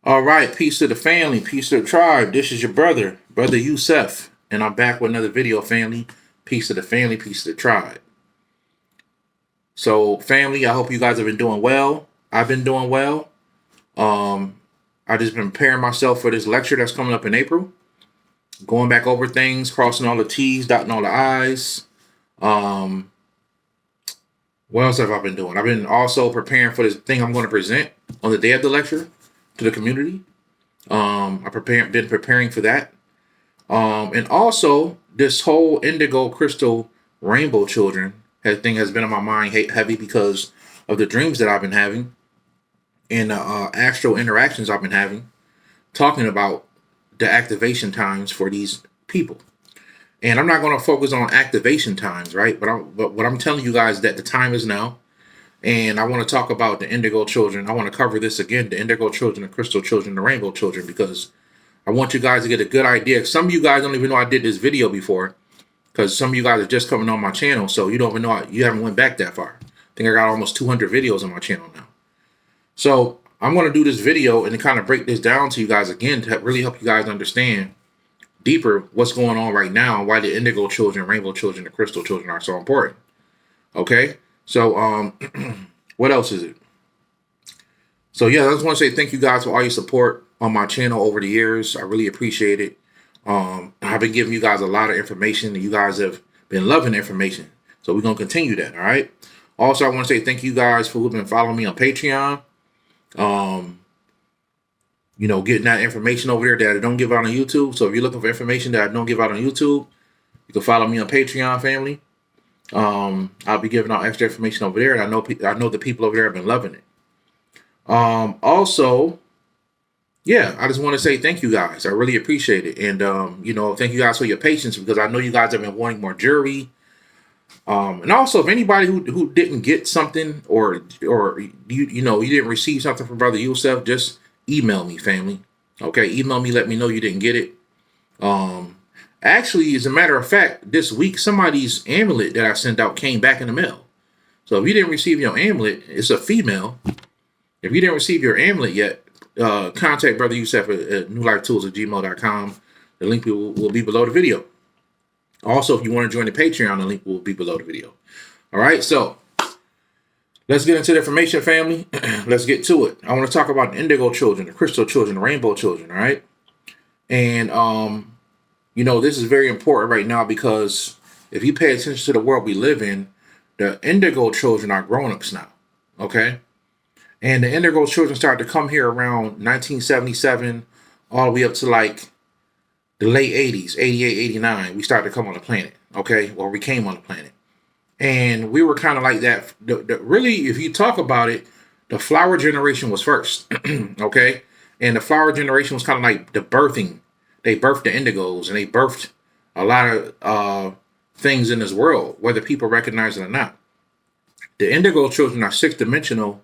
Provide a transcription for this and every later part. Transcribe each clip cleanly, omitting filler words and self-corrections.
All right, peace to the family, peace to the tribe. This is your brother, BroYosef, and I'm back with another video, family. Peace to the family, peace to the tribe. So, family, I hope you guys have been doing well. I've been doing well. I just been preparing myself for this lecture that's coming up in April. Going back over things, crossing all the T's, dotting all the I's. What else have I been doing? I've been also preparing for this thing I'm going to present on the day of the lecture to the community. Been preparing for that. And also this whole indigo crystal rainbow children thing has been on my mind heavy because of the dreams that I've been having and astral interactions I've been having, talking about the activation times for these people. And I'm not going to focus on activation times, right? But what I'm telling you guys is that the time is now. And I want to talk about the indigo children. I want to cover this again, the indigo children, the crystal children, the rainbow children, because I want you guys to get a good idea. Some of you guys don't even know I did this video before, because some of you guys are just coming on my channel, so you don't even know you haven't went back that far. I think I got almost 200 videos on my channel now. So I'm going to do this video and kind of break this down to you guys again to really help you guys understand deeper what's going on right now, why the indigo children, rainbow children, the crystal children are so important. Okay, so what else is it? So yeah, I just want to say thank you guys for all your support on my channel over the years. I really appreciate it. I've been giving you guys a lot of information, and you guys have been loving the information. So we're gonna continue that. All right. Also, I want to say thank you guys for who've been following me on Patreon. Getting that information over there that I don't give out on YouTube. So if you're looking for information that I don't give out on YouTube, you can follow me on Patreon, family. I'll be giving out extra information over there, and I know the people over there have been loving it. Also, yeah, I just want to say thank you guys. I really appreciate it, and thank you guys for your patience, because I know you guys have been wanting more jewelry. And also, if anybody who didn't get something or you didn't receive something from BroYosef, just email me, family. Okay, email me, let me know you didn't get it. Actually, as a matter of fact, this week somebody's amulet that I sent out came back in the mail. So if you didn't receive your amulet, it's a female. If you didn't receive your amulet yet, contact BroYosef at newlifetools@gmail.com. The link will be below the video. Also, if you want to join the Patreon, the link will be below the video. All right, so let's get into the information, family. Let's get to it. I want to talk about the indigo children, the crystal children, the rainbow children, all right? And, this is very important right now, because if you pay attention to the world we live in, the indigo children are grown-ups now, okay? And the indigo children started to come here around 1977 all the way up to like the late 80s, 88, 89. We started to come on the planet, okay? Or we came on the planet. And we were kind of like that. Really, if you talk about it, the flower generation was first, okay? And the flower generation was kind of like the birthing. They birthed the indigos, and they birthed a lot of things in this world, whether people recognize it or not. The indigo children are six-dimensional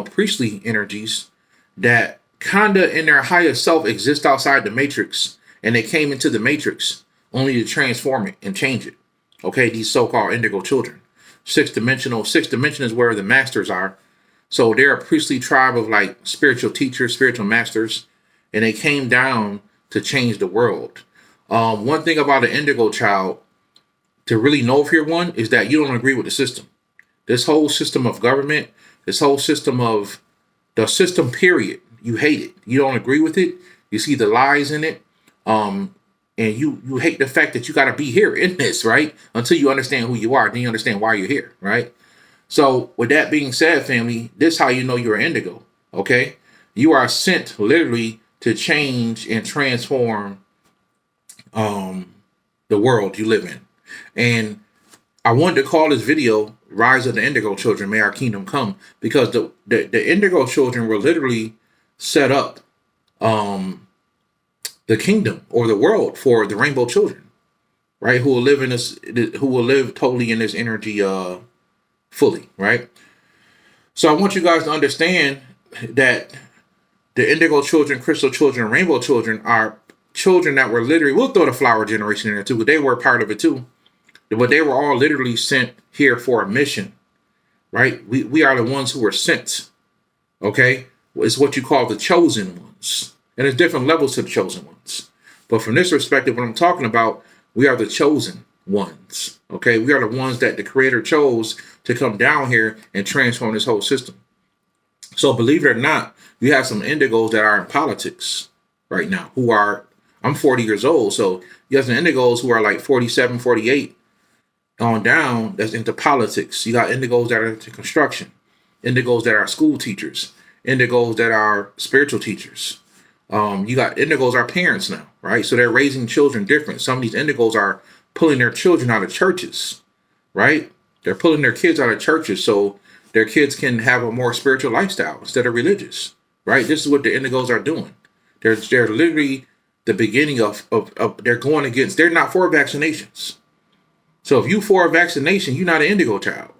priestly energies that kind of in their higher self exist outside the matrix, and they came into the matrix only to transform it and change it. Okay, these so-called indigo children. Sixth dimension is where the masters are. So they're a priestly tribe of like spiritual teachers, spiritual masters, and they came down to change the world. One thing about an indigo child, to really know if you're one, is that you don't agree with the system. This whole system of government, this whole system of the system, period. You hate it. You don't agree with it. You see the lies in it. And you hate the fact that you got to be here in this, right? Until you understand who you are. Then you understand why you're here, right? So with that being said, family, this is how you know you're an indigo, okay? You are sent literally to change and transform the world you live in. And I wanted to call this video Rise of the Indigo Children, May Our Kingdom Come, because the indigo children were literally set up the kingdom or the world for the rainbow children, right? Who will live totally in this energy fully, right? So I want you guys to understand that the indigo children, crystal children, rainbow children are children that were literally, we'll throw the flower generation in there too, but they were part of it too. But they were all literally sent here for a mission, right? We are the ones who were sent, okay? is what you call the chosen ones. And there's different levels to the chosen ones. But from this perspective, what I'm talking about, we are the chosen ones. Okay, we are the ones that the Creator chose to come down here and transform this whole system. So believe it or not, you have some indigos that are in politics right now who are, I'm 40 years old. So you have some indigos who are like 47, 48 on down that's into politics. You got indigos that are into construction, indigos that are school teachers, indigos that are spiritual teachers. You got indigos are parents now, right? So they're raising children different. Some of these indigos are pulling their children out of churches, right? They're pulling their kids out of churches so their kids can have a more spiritual lifestyle instead of religious, right? This is what the indigos are doing. They're literally the beginning of they're going against, they're not for vaccinations. So if you for a vaccination, you're not an indigo child.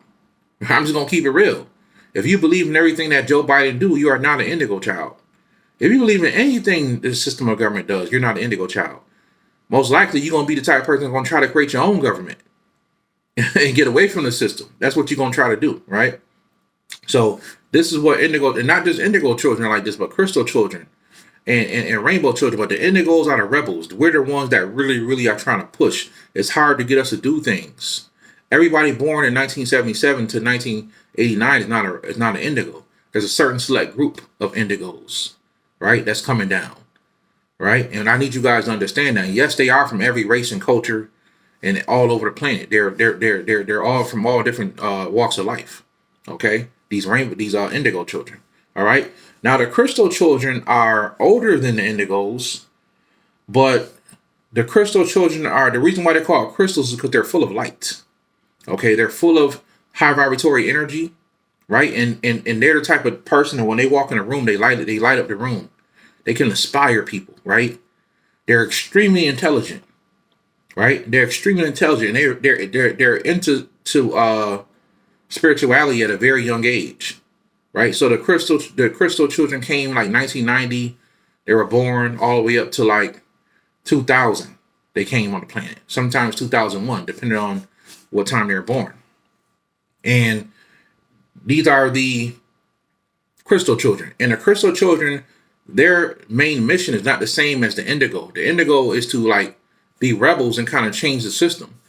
I'm just going to keep it real. If you believe in everything that Joe Biden do, you are not an indigo child. If you believe in anything the system of government does, you're not an indigo child. Most likely, you're going to be the type of person that's going to try to create your own government and get away from the system. That's what you're going to try to do, right? So this is what indigo, and not just indigo children are like this, but crystal children and rainbow children. But the indigos are the rebels. We're the ones that really, really are trying to push. It's hard to get us to do things. Everybody born in 1977 to 1989 is not an indigo. There's a certain select group of indigos, right? That's coming down, right? And I need you guys to understand that. Yes, they are from every race and culture and all over the planet. They're all from all different walks of life. Okay, these indigo children. All right. Now the crystal children are older than the indigos, but the crystal children are, the reason why they're called crystals is because they're full of light. Okay, they're full of high vibratory energy, right? And they're the type of person that when they walk in a room, they light up the room. They can inspire people, right? They're extremely intelligent, right? They're extremely intelligent. And they're into spirituality at a very young age, right? So the crystal children came like 1990. They were born all the way up to like 2000. They came on the planet. Sometimes 2001, depending on what time they were born. And these are the crystal children. And the crystal children, their main mission is not the same as the indigo. The indigo is to like be rebels and kind of change the system.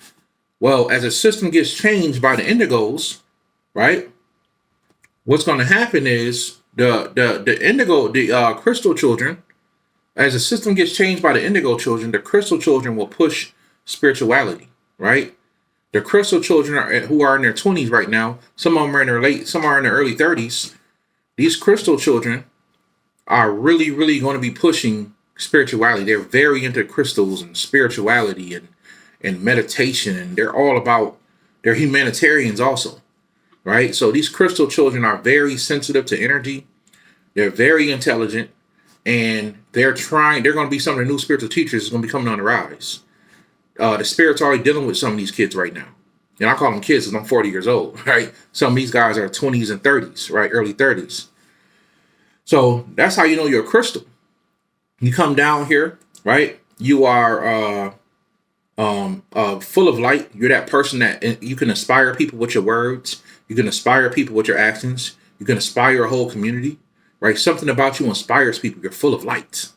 Well, as the system gets changed by the indigos, right? What's going to happen is the crystal children, as the system gets changed by the indigo children, the crystal children will push spirituality, right? The crystal children who are in their 20s right now, some of them are in their late, some are in their early 30s. These crystal children are really, really going to be pushing spirituality. They're very into crystals and spirituality and meditation, and they're humanitarians also, right? So these crystal children are very sensitive to energy. They're very intelligent, and they're going to be some of the new spiritual teachers that's going to be coming on the rise. The spirit's already dealing with some of these kids right now. And I call them kids because I'm 40 years old, right? Some of these guys are 20s and 30s, right? Early 30s. So that's how you know you're a crystal. You come down here, right? You are full of light. You're that person that you can inspire people with your words. You can inspire people with your actions. You can inspire a whole community, right? Something about you inspires people. You're full of light,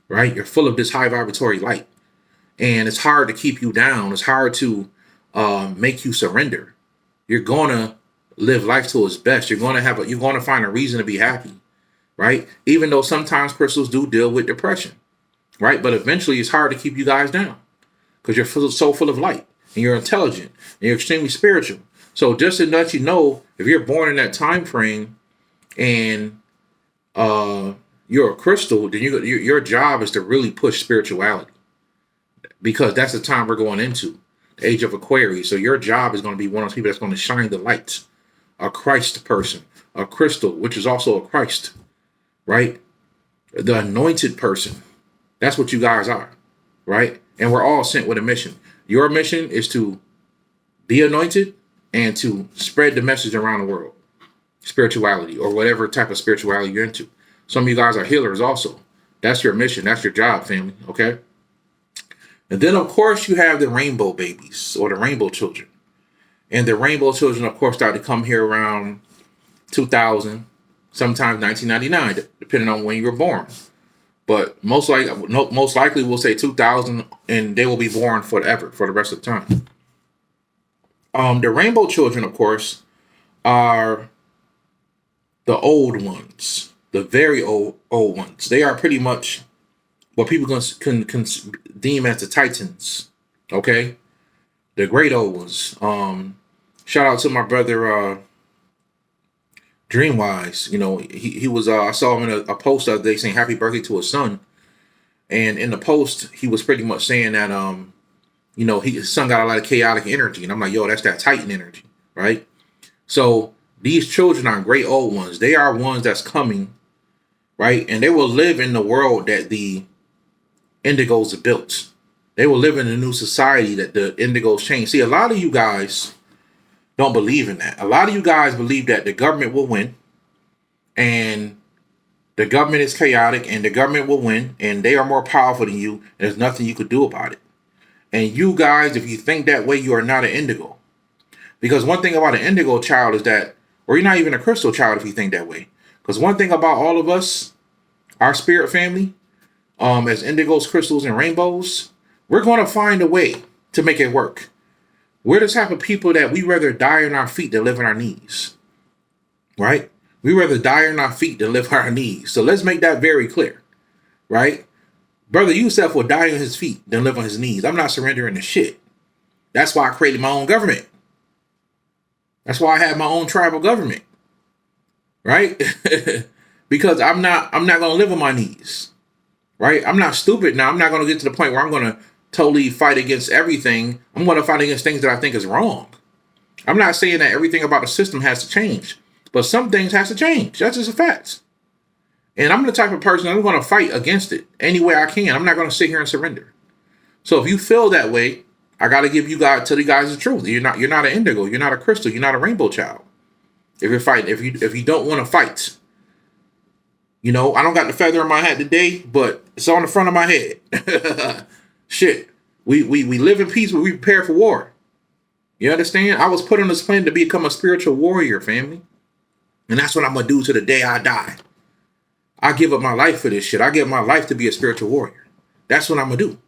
right? You're full of this high vibratory light. And it's hard to keep you down. It's hard to make you surrender. You're going to live life to its best. You're going to find a reason to be happy, right? Even though sometimes crystals do deal with depression, right? But eventually it's hard to keep you guys down because you're so full of light and you're intelligent and you're extremely spiritual. So just to let you know, if you're born in that time frame and you're a crystal, then your job is to really push spirituality. Because that's the time we're going into, the age of Aquarius. So your job is going to be one of those people that's going to shine the light. A Christ person, a crystal, which is also a Christ, right? The anointed person. That's what you guys are, right? And we're all sent with a mission. Your mission is to be anointed and to spread the message around the world. Spirituality or whatever type of spirituality you're into. Some of you guys are healers also. That's your mission. That's your job, family, okay? And then, of course, you have the rainbow babies or the rainbow children. And the rainbow children, of course, started to come here around 2000, sometimes 1999, depending on when you were born. But most likely we'll say 2000, and they will be born forever for the rest of the time. The rainbow children, of course, are the old ones, the very old ones. They are pretty much what people can deem as the Titans. Okay, the great old ones. Shout out to my brother Dreamwise. You know, he was. I saw him in a post the other day saying happy birthday to his son, and in the post he was pretty much saying that his son got a lot of chaotic energy, and I'm like, yo, that's that Titan energy, right? So these children are great old ones. They are ones that's coming, right? And they will live in the world that the Indigos have built. They will live in a new society that the Indigos changed. See, a lot of you guys don't believe in that. A lot of you guys believe that the government will win, and the government is chaotic, and the government will win, and they are more powerful than you, and there's nothing you could do about it. And you guys, if you think that way, you are not an Indigo. Because one thing about an Indigo child is that, or you're not even a crystal child if you think that way. Because one thing about all of us, our spirit family, as Indigos, crystals, and rainbows, we're going to find a way to make it work. We're the type of people that we rather die on our feet than live on our knees. Right? We rather die on our feet than live on our knees. So let's make that very clear. Right? BroYosef will die on his feet than live on his knees. I'm not surrendering to shit. That's why I created my own government. That's why I have my own tribal government. Right? Because I'm not going to live on my knees. Right? I'm not stupid now. I'm not going to get to the point where I'm going to totally fight against everything. I'm going to fight against things that I think is wrong. I'm not saying that everything about the system has to change, but some things has to change. That's just a fact. And I'm the type of person I'm going to fight against it any way I can. I'm not going to sit here and surrender. So if you feel that way, I got to tell you guys the truth. You're not an Indigo. You're not a crystal. You're not a rainbow child. If you're fighting, if you don't want to fight, I don't got the feather in my hat today, but it's on the front of my head. Shit, we live in peace, but we prepare for war. You understand? I was put on this planet to become a spiritual warrior, family, and that's what I'm gonna do to the day I die. I give up my life for this shit. I give my life to be a spiritual warrior. That's what I'm gonna do.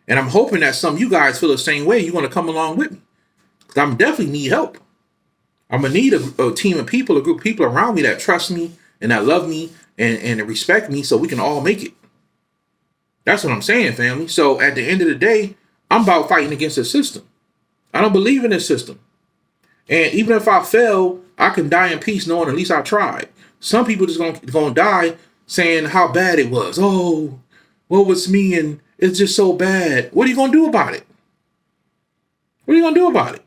And I'm hoping that some of you guys feel the same way. You're gonna come along with me. Because I'm definitely need help. I'm gonna need a team of people, a group of people around me that trust me and that love me and respect me so we can all make it. That's what I'm saying, family. So at the end of the day, I'm about fighting against the system. I don't believe in this system. And even if I fail, I can die in peace knowing at least I tried. Some people just gonna die saying how bad it was. Oh, what was me? And it's just so bad. What are you gonna do about it? What are you gonna do about it?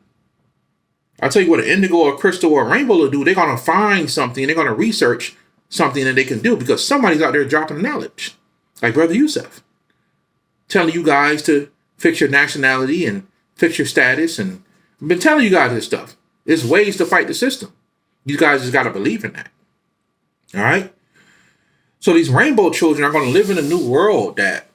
I'll tell you what an Indigo or a crystal or a rainbow will do. They're gonna find something. They're gonna research something that they can do because somebody's out there dropping knowledge, like BroYosef, telling you guys to fix your nationality and fix your status. And I've been telling you guys this stuff. There's ways to fight the system. You guys just got to believe in that. All right. So these rainbow children are going to live in a new world that,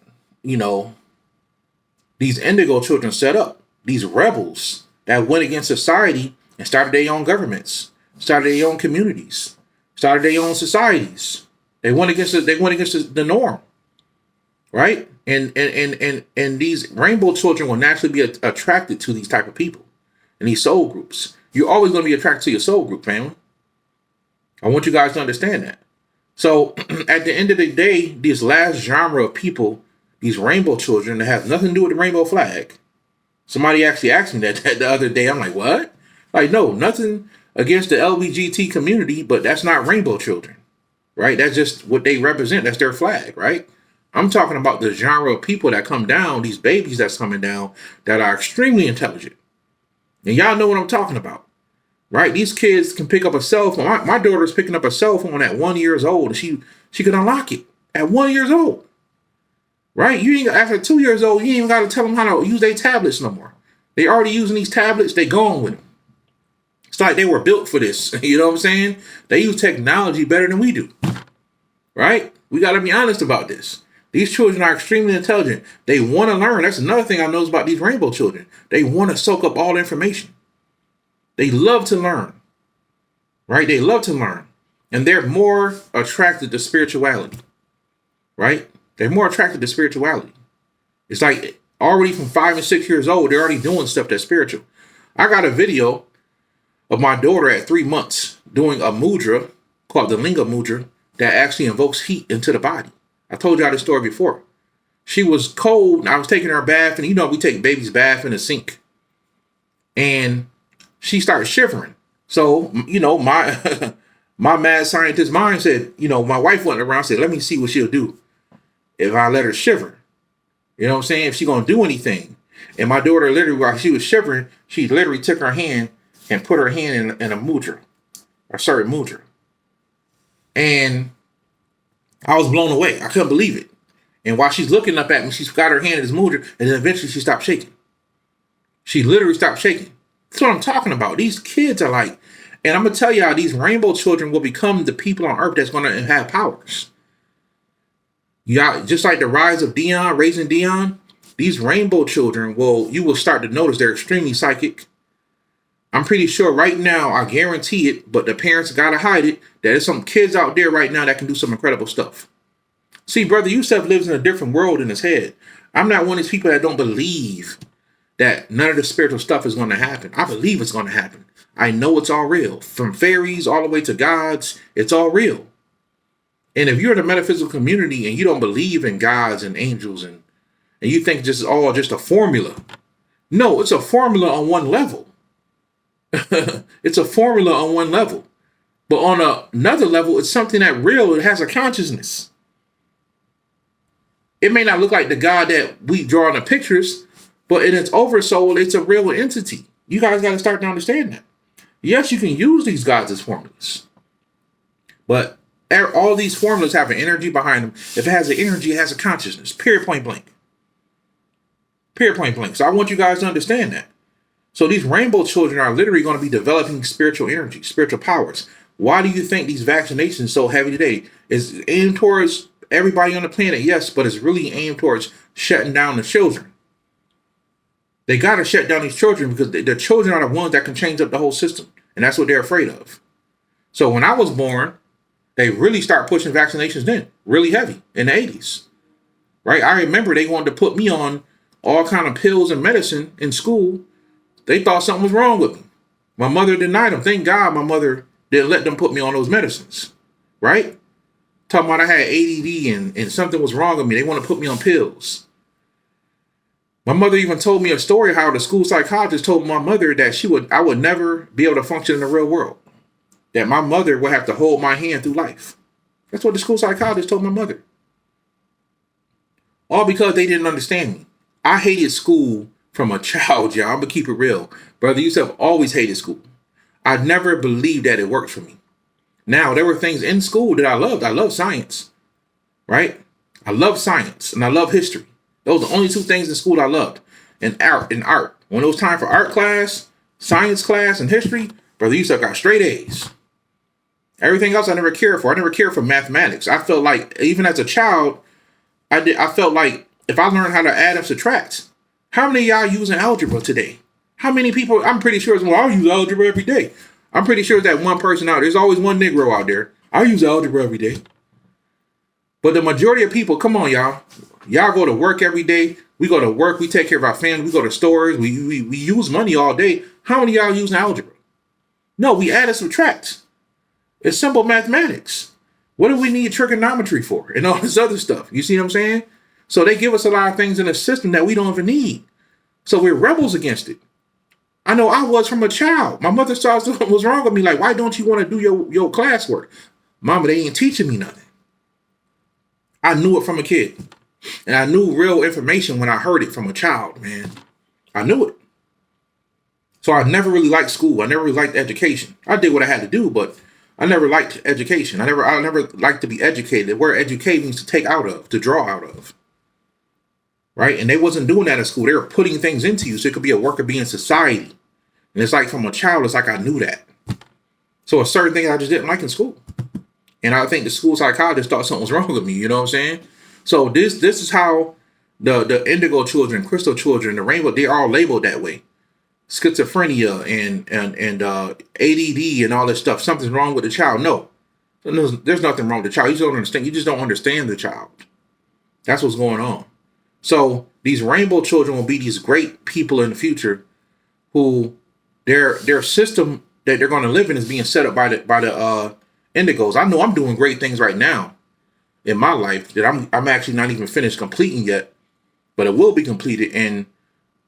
these Indigo children set up. These rebels that went against society and started their own governments, started their own communities, started their own societies. They went against the norm. Right? And these rainbow children will naturally be attracted to these type of people and these soul groups. You're always going to be attracted to your soul group, family. I want you guys to understand that. So at the end of the day, this last genre of people, these rainbow children that have nothing to do with the rainbow flag. Somebody actually asked me that the other day. I'm like, what? Like, no, nothing against the LGBT community, but that's not rainbow children, right? That's just what they represent. That's their flag, right? I'm talking about the genre of people that come down, these babies that's coming down that are extremely intelligent. And y'all know what I'm talking about, right? These kids can pick up a cell phone. My daughter's picking up a cell phone at 1 year old, and she can unlock it at 1 year old, right? After 2 years old, you ain't even got to tell them how to use their tablets no more. They already using these tablets. They going with them. It's like they were built for this. You know what I'm saying? They use technology better than we do, right? We got to be honest about this. These children are extremely intelligent. They want to learn. That's another thing I know about these rainbow children. They want to soak up all the information. They love to learn, right? They love to learn. and they're more attracted to spirituality, right? They're more attracted to spirituality. It's like already from 5 and 6 years old, they're already doing stuff that's spiritual. I got a video of my daughter at 3 months doing a mudra called the Linga mudra that actually invokes heat into the body. I told y'all this story before. She was cold, and I was taking her a bath, and we take baby's bath in the sink. And she started shivering. So, my my mad scientist mind said, my wife went around and said, let me see what she'll do if I let her shiver. You know what I'm saying? If she's going to do anything. And my daughter literally, while she was shivering, she literally took her hand and put her hand in a mudra, a certain mudra. And I was blown away. I couldn't believe it. And while she's looking up at me, she's got her hand in this mudra, and then eventually she stopped shaking. She literally stopped shaking. That's what I'm talking about. These kids are like, and I'm going to tell y'all, these rainbow children will become the people on earth that's going to have powers. Y'all, just like the rise of Dion, raising Dion, these rainbow children you will start to notice they're extremely psychic. I'm pretty sure right now, I guarantee it, but the parents got to hide it, that there's some kids out there right now that can do some incredible stuff. See, BroYosef lives in a different world in his head. I'm not one of these people that don't believe that none of the spiritual stuff is going to happen. I believe it's going to happen. I know it's all real. From fairies all the way to gods, it's all real. And if you're in the metaphysical community and you don't believe in gods and angels and you think this is all just a formula, no, it's a formula on one level. It's a formula on one level. But on another level, it's something that real. It has a consciousness. It may not look like the God that we draw in the pictures, but in its oversoul, it's a real entity. You guys got to start to understand that. Yes, you can use these gods as formulas, but all these formulas have an energy behind them. If it has an energy, it has a consciousness. Period, point blank. Period, point blank. So I want you guys to understand that. So these rainbow children are literally going to be developing spiritual energy, spiritual powers. Why do you think these vaccinations so heavy today? Is aimed towards everybody on the planet, yes, but it's really aimed towards shutting down the children. They got to shut down these children because the children are the ones that can change up the whole system. And that's what they're afraid of. So when I was born, they really start pushing vaccinations then, really heavy in the 80s. Right? I remember they wanted to put me on all kind of pills and medicine in school. They thought something was wrong with me. My mother denied them. Thank God my mother didn't let them put me on those medicines. Right? Talking about I had ADD and something was wrong with me. They want to put me on pills. My mother even told me a story how the school psychologist told my mother that I would never be able to function in the real world. That my mother would have to hold my hand through life. That's what the school psychologist told my mother. All because they didn't understand me. I hated school from a child, y'all. I'm going to keep it real. BroYosef always hated school. I never believed that it worked for me. Now, there were things in school that I loved. I love science, right? I love science and I love history. Those are the only two things in school I loved. And art. When it was time for art class, science class, and history, BroYosef got straight A's. Everything else I never cared for. I never cared for mathematics. I felt like, even as a child, I felt like if I learned how to add and subtract, how many of y'all using algebra today? How many people? I'm pretty sure I use algebra every day. I'm pretty sure that one person out there's always one Negro out there. I use algebra every day. But the majority of people, come on, y'all. Y'all go to work every day. We go to work. We take care of our family. We go to stores. We use money all day. How many of y'all using algebra? No, we add and subtract. It's simple mathematics. What do we need trigonometry for and all this other stuff? You see what I'm saying? So they give us a lot of things in the system that we don't even need. So we're rebels against it. I know I was from a child. My mother saw something was wrong with me. Like, why don't you want to do your classwork? Mama, they ain't teaching me nothing. I knew it from a kid. And I knew real information when I heard it from a child, man. I knew it. So I never really liked school. I never really liked education. I did what I had to do, but I never liked education. I never liked to be educated. Where educate means to take out of, to draw out of. Right? And they wasn't doing that in school. They were putting things into you so it could be a worker bee in society. And it's like from a child, it's like I knew that. So a certain thing I just didn't like in school. And I think the school psychologist thought something was wrong with me. You know what I'm saying? So this is how the indigo children, crystal children, the rainbow, they're all labeled that way. Schizophrenia and ADD and all this stuff. Something's wrong with the child. No. There's nothing wrong with the child. You just don't understand. You just don't understand the child. That's what's going on. So these rainbow children will be these great people in the future who their system that they're going to live in is being set up by the Indigos. I know I'm doing great things right now in my life that I'm actually not even finished completing yet, but it will be completed. And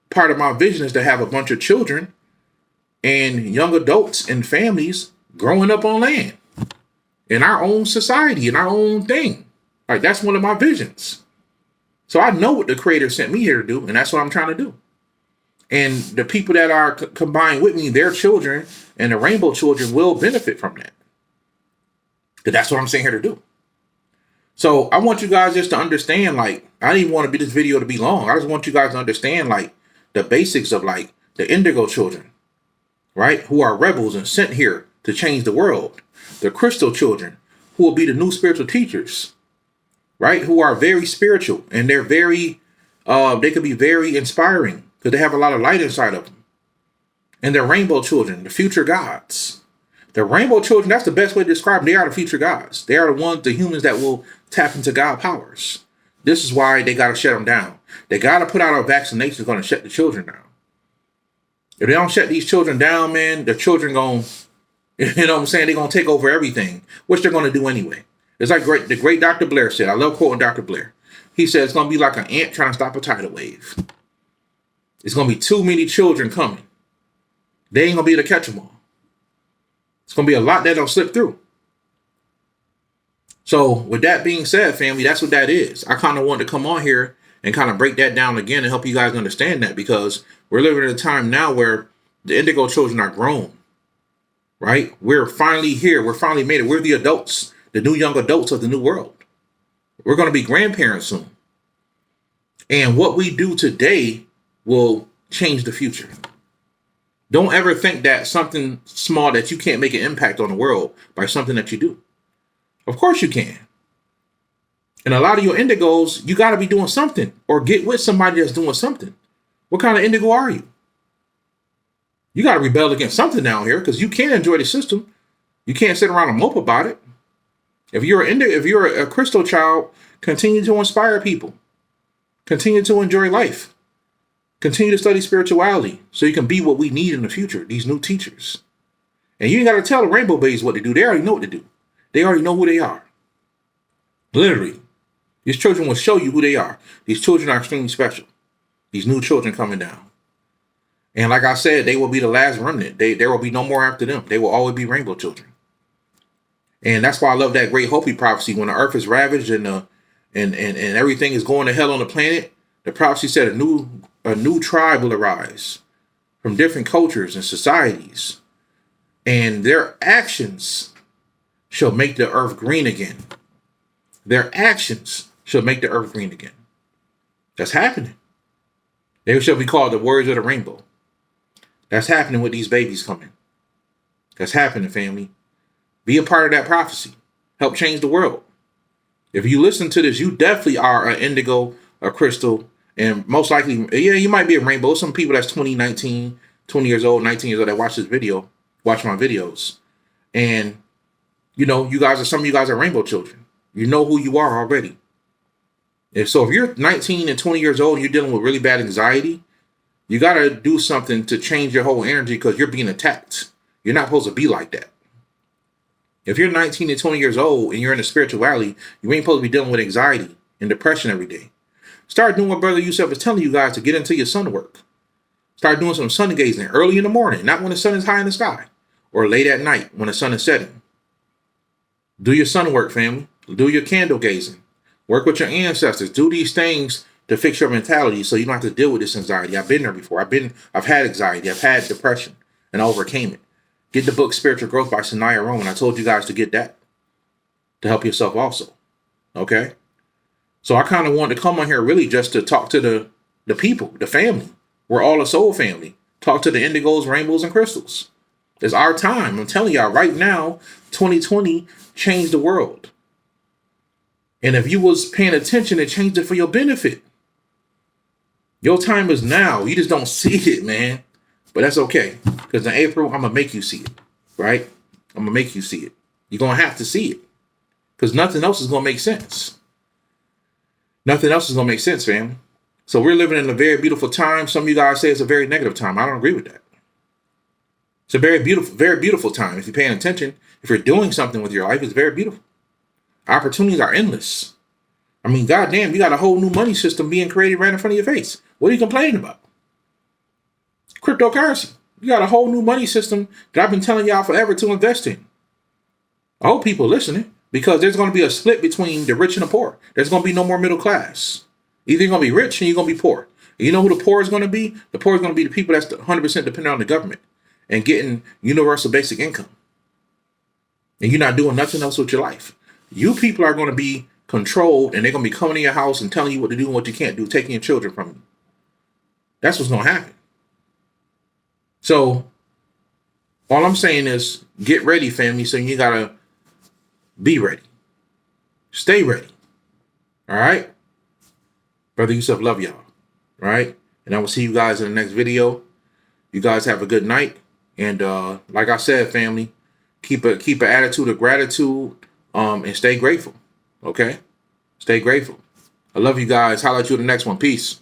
part of my vision is to have a bunch of children and young adults and families growing up on land in our own society, in our own thing. Like, that's one of my visions. So I know what the Creator sent me here to do, and that's what I'm trying to do. And the people that are combined with me, their children and the rainbow children will benefit from that. Because that's what I'm saying here to do. So I want you guys just to understand, like, I didn't even want this video to be long. I just want you guys to understand, like, the basics of, like, the Indigo children, right? Who are rebels and sent here to change the world. The crystal children, who will be the new spiritual teachers, right? Who are very spiritual, and they're very, they can be very inspiring because they have a lot of light inside of them. And the rainbow children, the future gods. The rainbow children, that's the best way to describe them. They are the future gods. They are the ones, the humans that will tap into God powers. This is why they got to shut them down. They got to put out a vaccination that's going to shut the children down. If they don't shut these children down, man, the children going, you know what I'm saying? They're going to take over everything, which they're going to do anyway. It's like the great Dr. Blair said. I love quoting Dr. Blair. He said it's going to be like an ant trying to stop a tidal wave. It's going to be too many children coming. They ain't going to be able to catch them all. It's going to be a lot that'll slip through. So with that being said, family, that's what that is. I kind of wanted to come on here and kind of break that down again and help you guys understand that, because we're living in a time now where the Indigo children are grown, right? We're finally here. We're finally made it. We're the adults, the new young adults of the new world. We're going to be grandparents soon. And what we do today will change the future. Don't ever think that something small that you can't make an impact on the world by something that you do. Of course you can. And a lot of your Indigos, you got to be doing something or get with somebody that's doing something. What kind of Indigo are you? You got to rebel against something down here, because you can't enjoy the system. You can't sit around and mope about it. If you're a crystal child, continue to inspire people. Continue to enjoy life. Continue to study spirituality so you can be what we need in the future, these new teachers. And you ain't got to tell the rainbow babies what to do. They already know what to do. They already know who they are. Literally. These children will show you who they are. These children are extremely special. These new children coming down. And like I said, they will be the last remnant. There will be no more after them. They will always be rainbow children. And that's why I love that great Hopi prophecy. When the earth is ravaged and everything is going to hell on the planet, the prophecy said a new tribe will arise from different cultures and societies. And their actions shall make the earth green again. Their actions shall make the earth green again. That's happening. They shall be called the warriors of the rainbow. That's happening with these babies coming. That's happening, family. Be a part of that prophecy. Help change the world. If you listen to this, you definitely are an Indigo, a crystal, and most likely, yeah, you might be a rainbow. Some people that's 20, 19, 20 years old, 19 years old that watch this video, watch my videos. And, you know, some of you guys are rainbow children. You know who you are already. If you're 19 and 20 years old and you're dealing with really bad anxiety, you got to do something to change your whole energy, because you're being attacked. You're not supposed to be like that. If you're 19 and 20 years old and you're in the spirituality, you ain't supposed to be dealing with anxiety and depression every day. Start doing what BroYosef is telling you guys to get into your sun work. Start doing some sun gazing early in the morning, not when the sun is high in the sky, or late at night when the sun is setting. Do your sun work, family. Do your candle gazing. Work with your ancestors. Do these things to fix your mentality so you don't have to deal with this anxiety. I've been there before. I've had anxiety. I've had depression, and I overcame it. Get the book Spiritual Growth by Sanaya Roman. I told you guys to get that to help yourself also. Okay? So I kind of wanted to come on here really just to talk to the people, the family. We're all a soul family. Talk to the indigos, rainbows, and crystals. It's our time. I'm telling y'all right now, 2020 changed the world. And if you was paying attention, it changed it for your benefit. Your time is now. You just don't see it, man. But that's okay. Because in April, I'm going to make you see it. Right? I'm going to make you see it. You're going to have to see it. because nothing else is going to make sense. Nothing else is going to make sense, family. So we're living in a very beautiful time. Some of you guys say it's a very negative time. I don't agree with that. It's a very beautiful time. If you're paying attention, if you're doing something with your life, it's very beautiful. Opportunities are endless. I mean, goddamn, you got a whole new money system being created right in front of your face. What are you complaining about? Cryptocurrency. You got a whole new money system that I've been telling y'all forever to invest in. I hope people listening, because there's going to be a split between the rich and the poor. There's going to be no more middle class. Either you're going to be rich and you're going to be poor. And you know who the poor is going to be? The poor is going to be the people that's 100% dependent on the government and getting universal basic income. And you're not doing nothing else with your life. You people are going to be controlled, and they're going to be coming to your house and telling you what to do and what you can't do, taking your children from you. That's what's going to happen. So all I'm saying is get ready, family. So you got to be ready. Stay ready. All right? BroYosef, love y'all. All right? And I will see you guys in the next video. You guys have a good night. And like I said, family, keep an attitude of gratitude and stay grateful. Okay? Stay grateful. I love you guys. Holla at you in the next one. Peace.